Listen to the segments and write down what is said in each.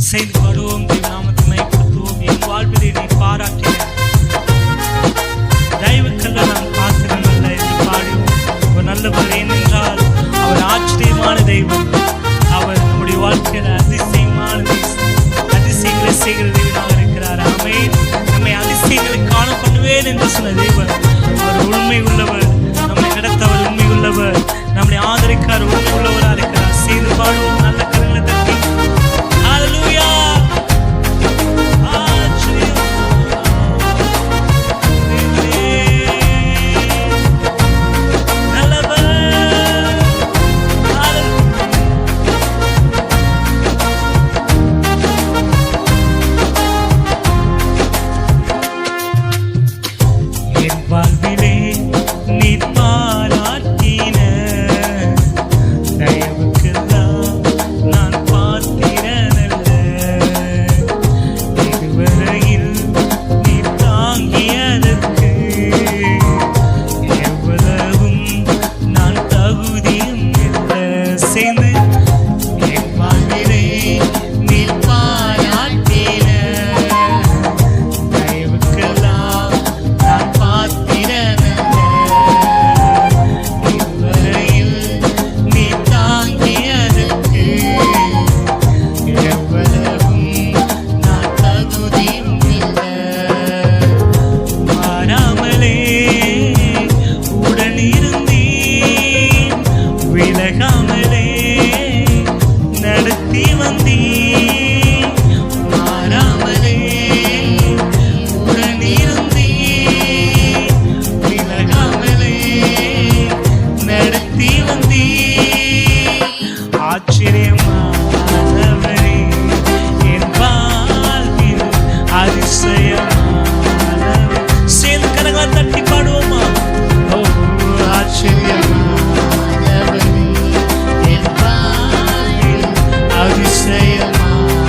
செய்து பாடுவோம், தேவ நாமத்தை மகிமைப்படுத்துவோம். என் வாழ்விலே நீ பாராட்டின தயவுக்கல்ல நான் பாத்திரமல்ல என்று பாடுவோம். அவர் நல்லவர், ஏனென்றால் அவர் ஆச்சரியமான தெய்வம். அவர் நம்முடைய வாழ்க்கையில அதிசயங்களை செய்கிற தேவனாக இருக்கிறார். ஆமென். நம்மை அதிசயங்களை காண பண்ணுவேன் என்று சொன்ன தேவன் அவர் உண்மை உள்ளவர். நம்மை நடத்தவர் உண்மை உள்ளவர். நம்மை ஆதரிக்கார் உண்மை உள்ளவராக இருக்கிறார். செய்து பாடுவோம் நல்ல கரங்களை தட்டி. ஹல்லேலூயா. வாழ்விலே நீ பாராட்டின தயவுக்கெல்லாம் நான் பாத்திரனல்ல. இதுவரையில் நீ தாங்கியதற்கு எவ்வளவும் நான் தகுதியும் இல்லை. சேர்ந்து என் வாழ்விலே நீ பாராட்டின தயவுக்கெல்லாம் நான் ஆச்சரியமானவரே, என் வாழ்வில் அதிசயமானவரே. சேர்ந்து கரங்களை தட்டி பாடுவோமா? ஓ ஆச்சரியமானவரே, என் வாழ்வில் அதிசயமானவரே.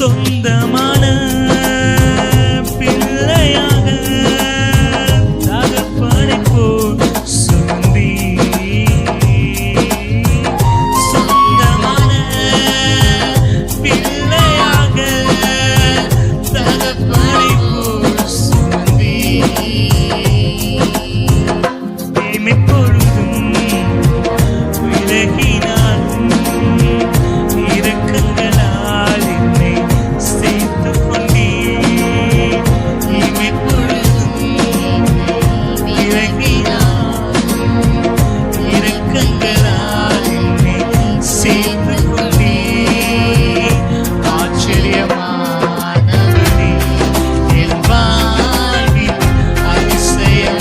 சொந்தமான பிள்ளையாக தகப்பனை போல் சுமந்தி. சொந்தமான பிள்ளையாக தகப்பனை போல் சுமந்தி. பொழுதும் விலகினாலும் இரக்கங்களால் என்னை சேர்த்து கொண்டே. பொழுதும் விலகினாலும் இரக்கங்களால் என்னை சேர்த்து கொண்டே. ஆச்சரியமானவரே என் வாழ்வில் அதிசயமானவரே.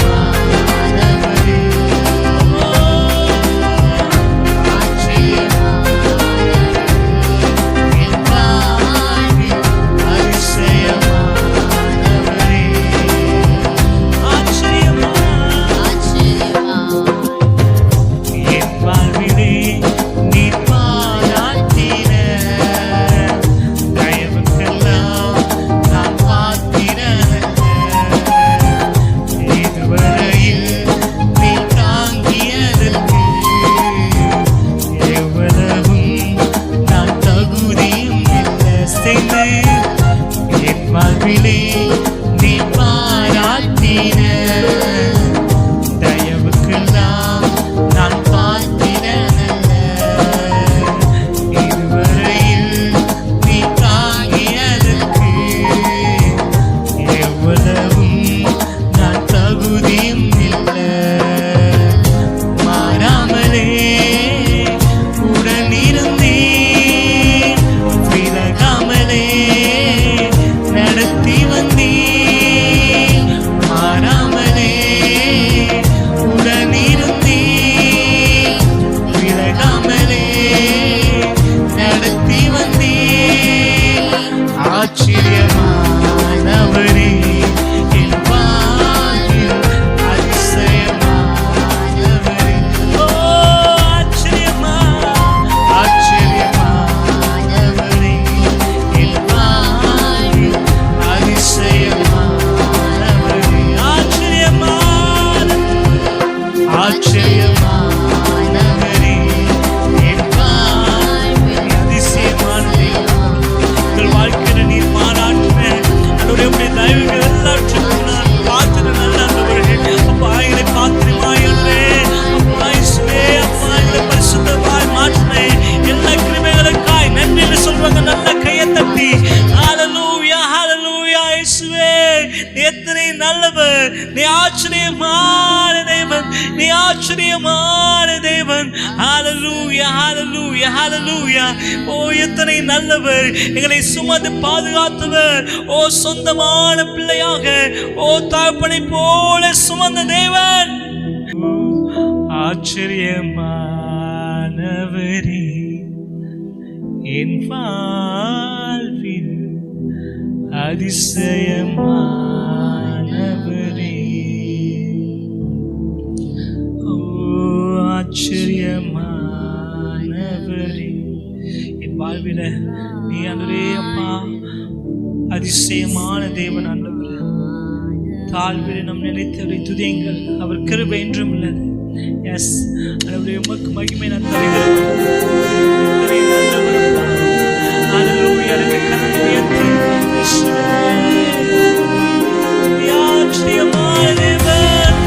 நீ பாராட்டின தயவுக்கெல்லாம் நான் பார்த்தினல்ல. இதுவரையில் நீ தாங்கியதற்கு எவ்வளவும் நான் தகுதியும் இல்லை. மாறாமலே உடனிருந்தே விலகாமலே நடத்தி வந்தே. மாறாமலே உடனிருந்தே விலகாமலே நடத்தி வந்தே. ஆச்சரியமானவரே என் வாழ்வில் அதிசயமானவரே. ஓ ஆச்சரியமானவரே என் வாழ்வில் அதிசயமானவரே. ஆச்சரியமானவரே என் வாழ்வில் அதிசயமானவரே. உங்கள் வாழ்க்கையில நீர் பாராட்டின அவருடைய தயவுகள் எல்லாவற்றையும் நான் பார்த்துட்டு நல்ல அப்பா எங்களை பாத்திரமாயிடுவே. அப்பா இயேசுவே, அப்பா எங்களை பரிசுத்தமாய் மாற்றினே எல்லா கிருபைகளுக்காய் நன்றின்னு சொல்வாங்க. நல்ல கையை தட்டி ஹல்லேலூயா ஹல்லேலூயா. இயேசுவே நீ எத்தனை நல்லவர், நீ ஆச்சரியமான தேவன், நீ ஆச்சரியமான தேவன். ஹல்லேலூயா ஹல்லேலூயா ஹல்லேலூயா. ஓ எத்தனை நல்லவர், எங்களை சுமந்து பாதுகாத்தவர். ஓ சொந்தமான பிள்ளையாக ஓ தகப்பனை போல சுமந்த தேவன். ஆச்சரியமானவரே என் வாழ்வில் அதிசயமானவரே. ஓ ஆச்சரியமானவரே என் வாழ்வில நீ ஆண்டவரே அப்பா அதிசயமான தேவன் ஆண்டவரே. தாழ்விலே நம் நினைத்தவரை துதியுங்கள், அவர் கிருபை என்றும் உள்ளது. எஸ் ஆண்டவரே உமக்கு மகிமை நான் தருகிறேன். ஹல்லேலூயா. கரங்களை உயர்த்தி ஆச்சரியமான தேவன்.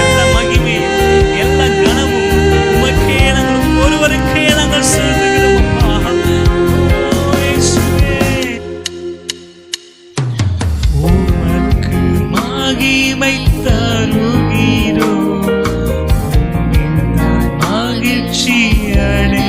எல்லா மகிமை எல்லா கனமும் உமக்கே நாங்கள் ஒருவருக்கே நாங்கள் செலுத்துகிறோம். உமக்கு மகிமை தருகிறோம், மகிழ்ச்சி அடை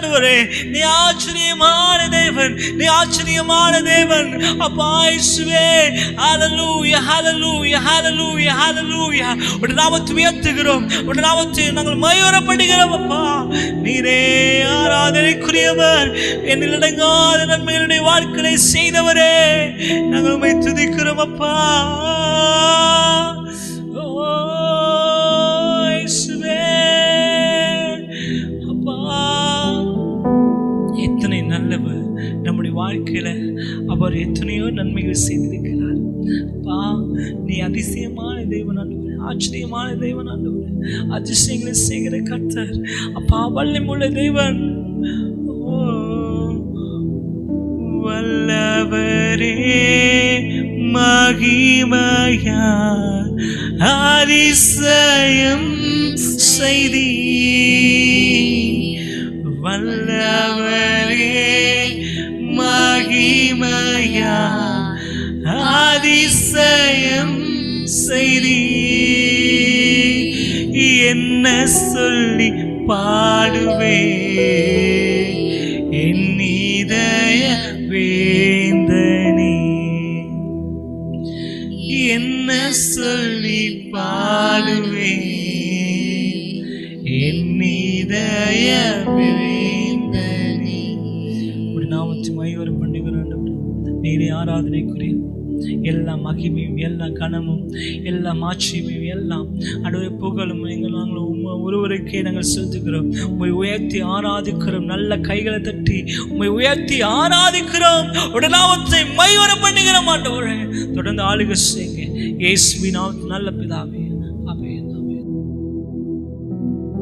ஆண்டவரே. நீ ஆச்சரியமான தேவன், நீ ஆச்சரியமான தேவன் அப்பா இயேசுவே. ஹalleluya ஹalleluya ஹalleluya ஹalleluya. உம்முடைய நாமத்தை உயர்த்துகிறோம், உம்முடைய நாமத்தை நாங்கள் மகிமைப்படுத்துகிறோம் அப்பா. நீரே ஆராதனைக்குரியவர், என்னிலடங்காத நன்மைகளுடைய வாழ்க்கையை செய்தவரே, நாங்கள் உம்மை துதிக்கிறோம் அப்பா. எத்தனை நல்லவர் நம்முடைய வாழ்க்கையில அவர் எத்தனையோ நன்மைகள் செய்திருக்கிறார் அப்பா. நீ அதிசயமான தேவன் ஆண்டவரே, ஆச்சரியமான தேவன் ஆண்டவரே, அதிசயங்களை செய்கிற கர்த்தர் அப்பா, வல்லமையுள்ள தேவன். வல்லவரே மகிமையா அதிசயம் செய்தி, வல்லவரே மகிமையா அதிசயம் செய்தி, என்ன சொல்லி பாடுவே என் இதய வேந்தனே, என்ன சொல்லி பாடுவே என் இதய வேந்தனே. உடைய நாமத்தை மகிமை பண்ணுகிறோம். நீரே ஆராதனைக்குரிய எல்லா மகிமையும் எல்லா கனமும் எல்லா மாட்சியமையும் எல்லாம் ஆண்டவரே புகழும் எங்கள் நாங்கள் ஒருவருக்கே நாங்கள் செலுத்துகிறோம். உம்மை உயர்த்தி ஆராதிக்கிறோம். நல்ல கைகளை தட்டி உம்மை உயர்த்தி ஆராதிக்கிறோம். உடைய நாமத்தை மகிமை பண்ணுகிறோம் ஆண்டவரே. தொடர்ந்து ஆளுகை செய்யுங்க இயேசுவின் நாமத்தில் நல்ல பிதாவே.